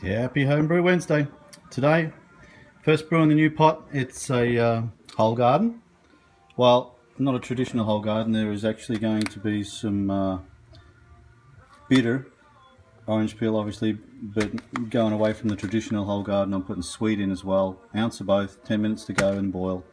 Yeah, happy Homebrew Wednesday. Today, first brew in the new pot. It's a HoeGarden. Well, not a traditional HoeGarden. There is actually going to be some bitter orange peel, obviously, but going away from the traditional HoeGarden, I'm putting sweet in as well. Ounce of both, 10 minutes to go and boil.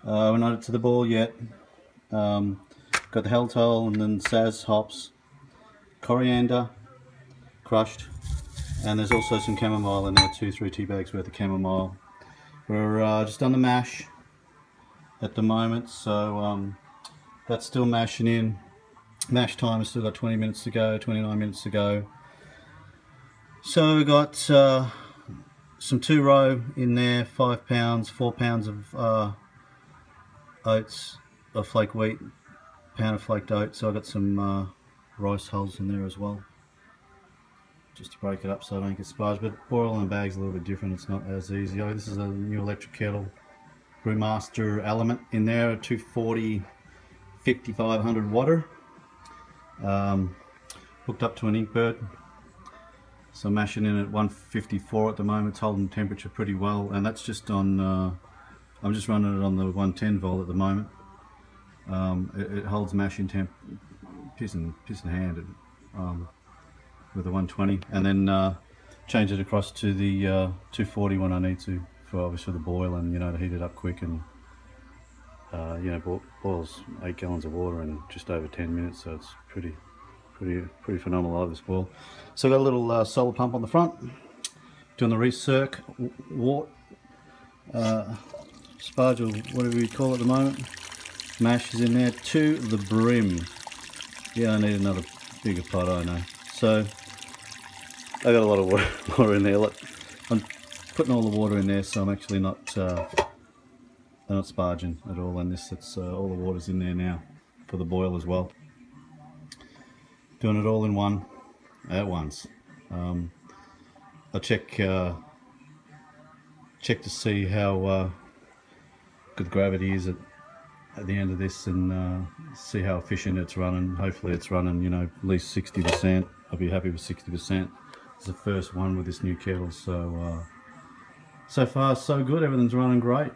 We're not to the boil yet. Got the Helltole and then Saz hops, coriander, crushed. And there's also some chamomile in there, 2-3 tea bags worth of chamomile. We're just on the mash at the moment, so that's still mashing in. Mash time has still got 20 minutes to go, 29 minutes to go. So we got some 2-row in there, 5 pounds, 4 pounds of oats, of flake wheat, pound of flaked oats. So I got some rice hulls in there as well, just to break it up so I don't get sparge. But boiling in bags is a little bit different, it's not as easy. Oh, this is a new electric kettle, Brewmaster Element in there, 240 5500 water, hooked up to an Inkbird. So I'm mashing in at 154 at the moment. It's holding temperature pretty well, and that's just on I'm just running it on the 110 volt at the moment. It holds mashing temp piss and hand with the 120, and then change it across to the 240 when I need to, for obviously the boil, and to heat it up quick, and boils 8 gallons of water in just over 10 minutes, so it's pretty phenomenal. I love this boil. So I've got a little solar pump on the front, doing the recirc sparge, or whatever you call it at the moment. Mash is in there to the brim. Yeah, I need another bigger pot, I know. So I got a lot of water in there. I'm putting all the water in there, so I'm actually not sparging at all. And it's all the water's in there now for the boil as well. Doing it all in one at once. I'll check to see how good gravity is at the end of this, and see how efficient it's running. Hopefully it's running, at least 60%. I'll be happy with 60%. It's the first one with this new kettle, so so far so good. Everything's running great.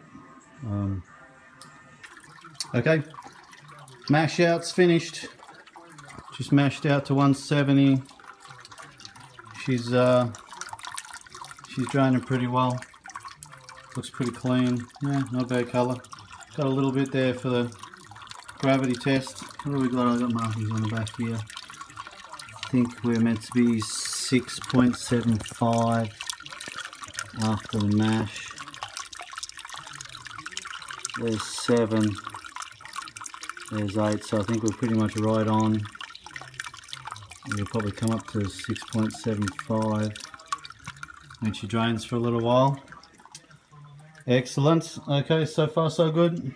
Okay, mash out's finished. Just mashed out to 170. She's draining pretty well. Looks pretty clean. Yeah, not bad colour. Got a little bit there for the gravity test. What do we got? I got markings on the back here. I think we're meant to be 6.75 after the mash. There's 7. There's 8. So I think we're pretty much right on. We'll probably come up to 6.75 when she drains for a little while. Excellent. Okay, so far so good.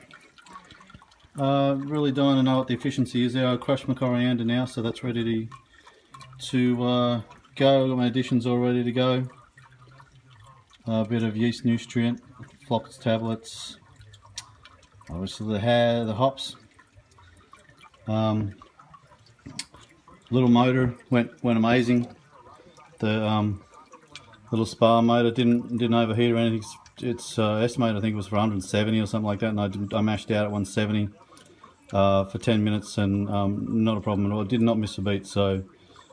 Really dying to know what the efficiency is there. I crushed my coriander now, so that's ready to go. I've got my additions all ready to go. A bit of yeast nutrient, flox tablets, obviously the hops. Little motor went amazing. The little spa motor didn't overheat or anything. It's estimated, I think it was for 170 or something like that, and I mashed out at 170 for 10 minutes, and not a problem at all. I did not miss a beat. So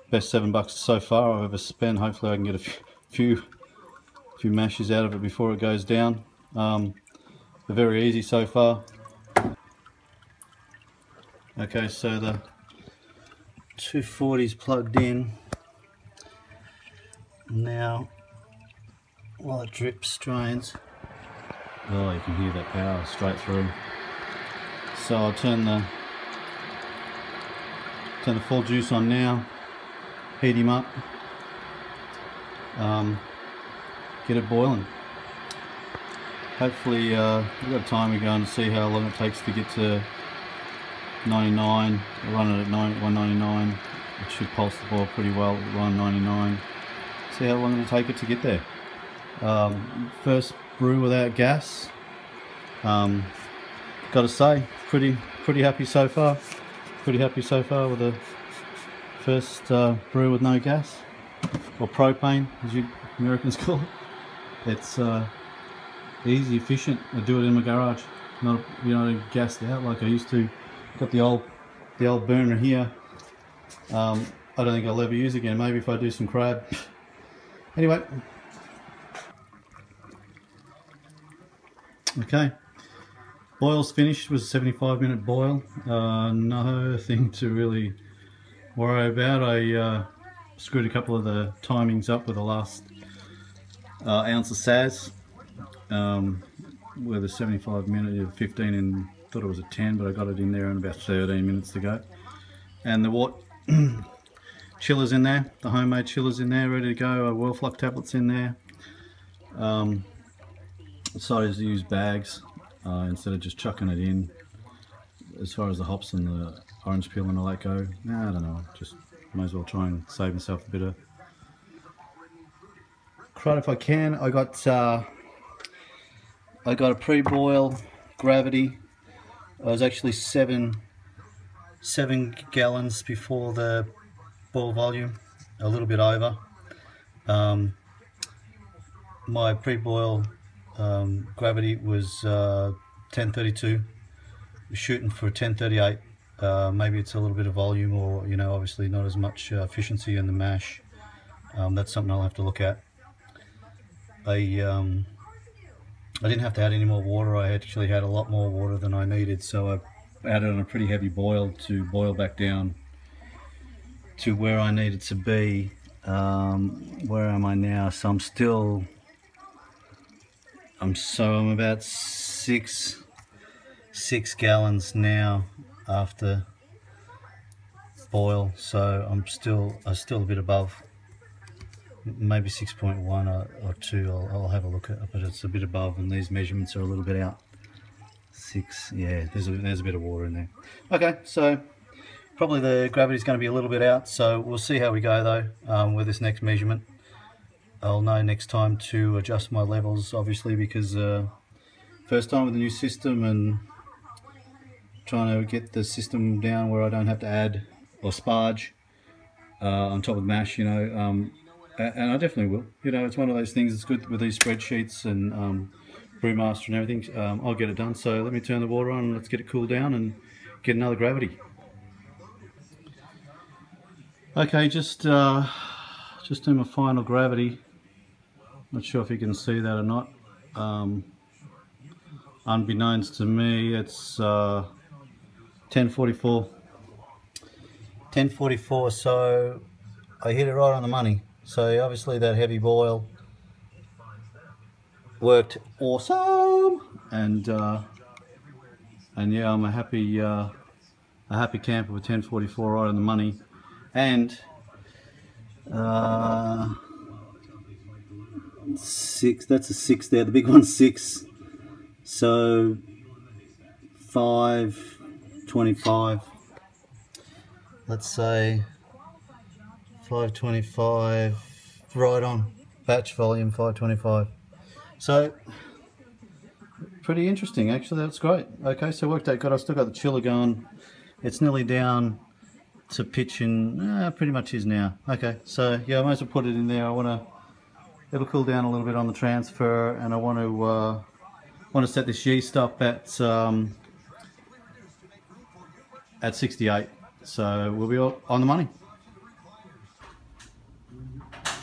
best $7 so far I've ever spent. Hopefully I can get a few mashes out of it before it goes down. They're very easy so far. Okay, so the 240's plugged in now. While it drips, drains. Oh, you can hear that power straight through. So I'll turn the full juice on now. Heat him up. Get it boiling. Hopefully, we've got a timer going to see how long it takes to get to 99. We'll run it at 199. It should pulse the boil pretty well at 199. See how long it'll take it to get there. First brew without gas. Gotta say, pretty happy so far. Pretty happy so far with the first brew with no gas or propane, as you Americans call it. It's easy, efficient. I do it in my garage, not gassed out like I used to. Got the old burner here. I don't think I'll ever use again. Maybe if I do some crab. Anyway, okay. Boil's finished. It was a 75-minute boil. Nothing to really worry about. I screwed a couple of the timings up with the last ounce of Saz. With a 75-minute, 15 and thought it was a 10, but I got it in there in about 13 minutes to go. And the chillers in there, the homemade chillers in there, ready to go. Whirlflock tablets in there. Decided to use bags instead of just chucking it in. As far as the hops and the orange peel and all that go, I don't know, just might as well try and save myself a bit of crud if I can. I got a pre-boil gravity. I was actually seven gallons before the boil volume, a little bit over. My pre-boil gravity was 1032. Shooting for 1038. Maybe it's a little bit of volume, or obviously not as much efficiency in the mash. That's something I'll have to look at. I didn't have to add any more water. I actually had a lot more water than I needed, so I added on a pretty heavy boil to boil back down to where I needed to be. Where am I now? So I'm about six gallons now after boil, so I'm still a bit above, maybe 6.1 or 2. I'll have a look at it, but it's a bit above, and these measurements are a little bit out. 6, yeah, there's a bit of water in there. Okay, so probably the gravity's going to be a little bit out, so we'll see how we go though with this next measurement. I'll know next time to adjust my levels, obviously, because first time with the new system and trying to get the system down where I don't have to add or sparge on top of mash, and I definitely will. It's one of those things that's good with these spreadsheets and Brewmaster and everything. I'll get it done. So let me turn the water on and let's get it cooled down and get another gravity. Okay, just do my final gravity. Not sure if you can see that or not. Unbeknownst to me, it's 1044. 1044, so I hit it right on the money. So obviously that heavy boil worked awesome, and yeah, I'm a happy camper with 1044 right on the money. And 6, that's a 6 there, the big one's 6, so 525, let's say 525, right on, batch volume 525. So pretty interesting actually, that's great. Okay, so worked out good. I've still got the chiller going. It's nearly down to pitch, and pretty much is now. Okay, so yeah, I might as well put it in there. It'll cool down a little bit on the transfer, and I want to set this yeast up at 68. So we'll be all on the money.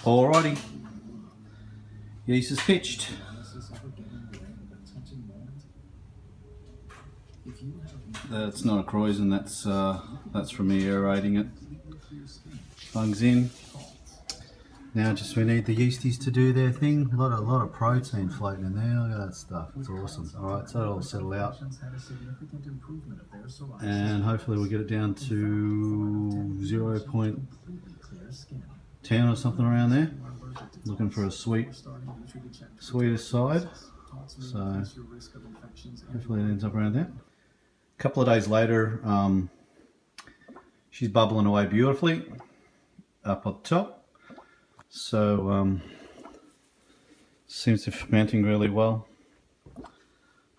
Alrighty, yeast is pitched. That's not a Croydon, that's from me aerating it. Plugs in. Now just we need the yeasties to do their thing. A lot of protein floating in there. Look at that stuff. It's awesome. Alright, so it'll settle out. And hopefully we'll get it down to 0.10 or something around there. Looking for a sweeter side. So hopefully it ends up around there. A couple of days later, she's bubbling away beautifully up on top. So seems to be fermenting really well.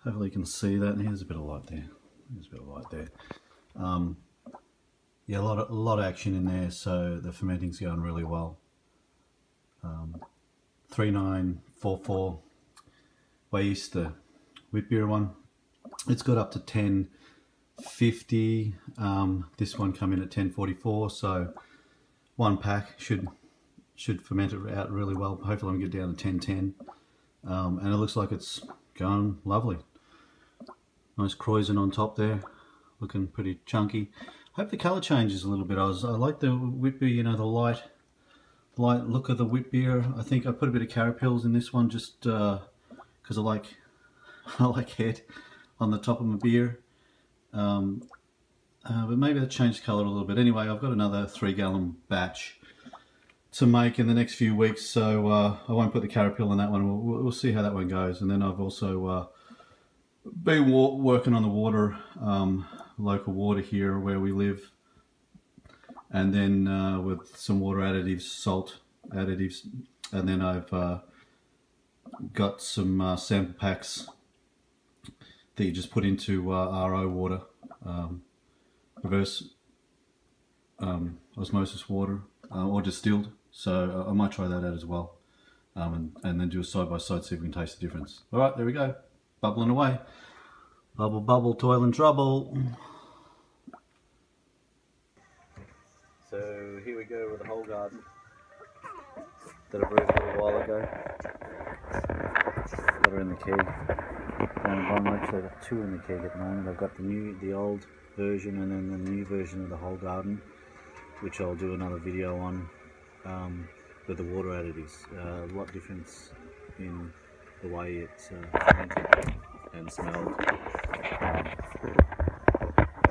Hopefully you can see that. Here's a bit of light there. There's a bit of light there. Yeah, a lot of action in there. So the fermenting's going really well. 3944 yeast, the wheat beer one. It's got up to 1050. This one come in at 1044, so one pack should ferment it out really well. Hopefully I can get down to 1010. And it looks like it's going lovely. Nice croissant on top there, looking pretty chunky. Hope the colour changes a little bit. I like the wheat beer, you know, the light look of the wheat beer. I think I put a bit of carapils in this one just because I like head on the top of my beer. But maybe that changed colour a little bit. Anyway, I've got another 3-gallon batch to make in the next few weeks, so I won't put the carapil in that one. We'll see how that one goes. And then I've also been working on the water, local water here where we live, and then with some water additives, salt additives, and then I've got some sample packs that you just put into RO water, reverse osmosis water, or distilled. So I might try that out as well, and then do a side-by-side, see if we can taste the difference. All right, there we go, bubbling away. Bubble, bubble, toil and trouble. So here we go with the HoeGarden that I brewed a little while ago. Got her in the keg. Actually, I've got 2 in the keg at the moment. I've got the old version, and then the new version of the HoeGarden, which I'll do another video on with the water additives. A lot difference in the way it's fermented and smelled,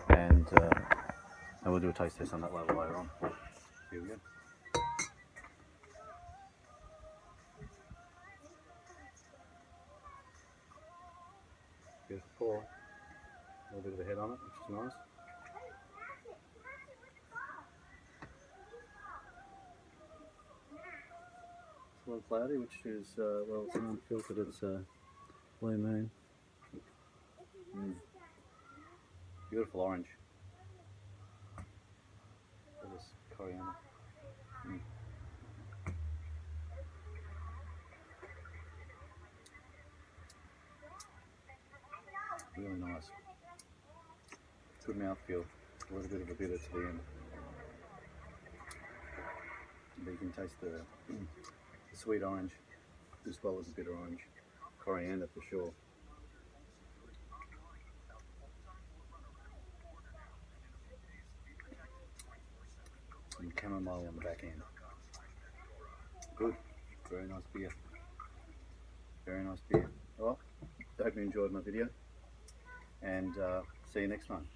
and we'll do a taste test on that level later on. Here we go. Beautiful pour. A little bit of a head on it, which is nice. It's a little cloudy, which is, well, it's unfiltered, it's BlueMoon. Beautiful orange. Look at this coriander. Really nice. Good mouthfeel. A little bit of a bitter to the end. But you can taste the sweet orange as well as the bitter orange. Coriander for sure. And chamomile on the back end. Good. Very nice beer. Very nice beer. Well, I hope you enjoyed my video, and see you next time.